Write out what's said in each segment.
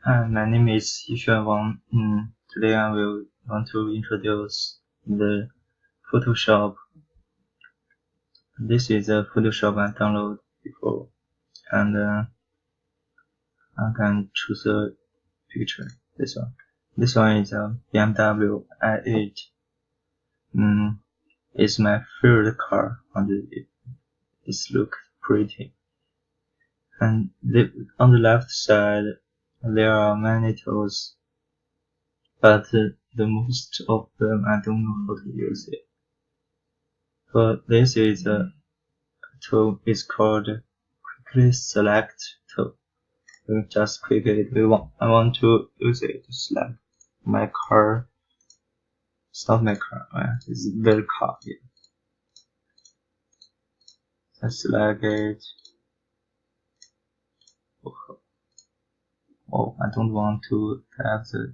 Hi, my name is Yixuan-Wang. Today I will want to introduce the Photoshop. This is a Photoshop I downloaded before, and I can choose a picture. This one. This one is a BMW i8. It's my favorite car, and it looks pretty. And on the left side, there are many tools, but the most of them I don't know how to use it. But this is a tool is called quickly select tool. We just click it. I want to use it to select my car. It's not my car, right? It's their car. Yeah. I select it. Oh, I don't want to have the.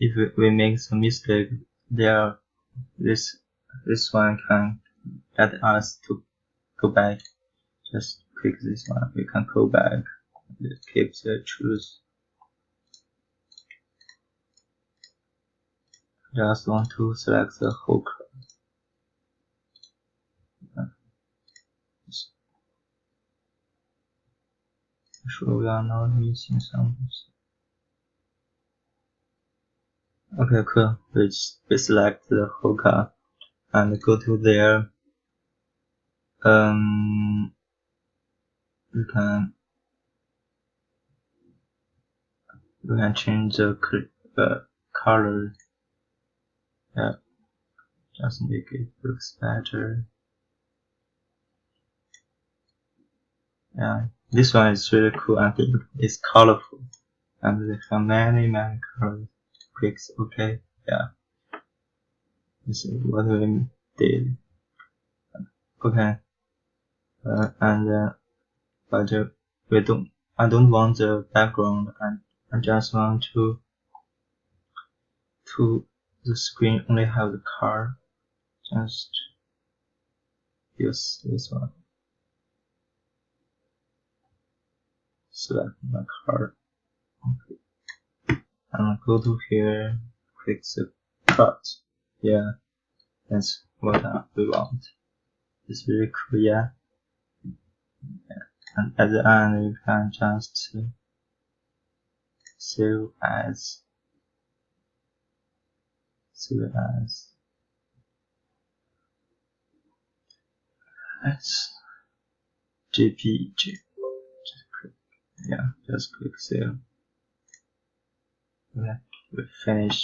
If we make some mistake, this one can get us to go back. Just click this one. We can go back. Keep the choose. Just want to select the whole car. Sure, we are not missing something. Okay, cool. We select the whole car and go to there. You can change the color. Yeah, just make it looks better. Yeah, this one is really cool and it's colorful, and they have many colors. Clicks OK. Yeah, this is what we did. Okay, but I don't want the background, and I just want to the screen only have the car. Just use this one. Select my car. Okay. And go to here, click the cut. Yeah, that's what we want. It's really cool, yeah. And at the end, you can just save as JPG. Just click, yeah, just click save. Okay, we finish.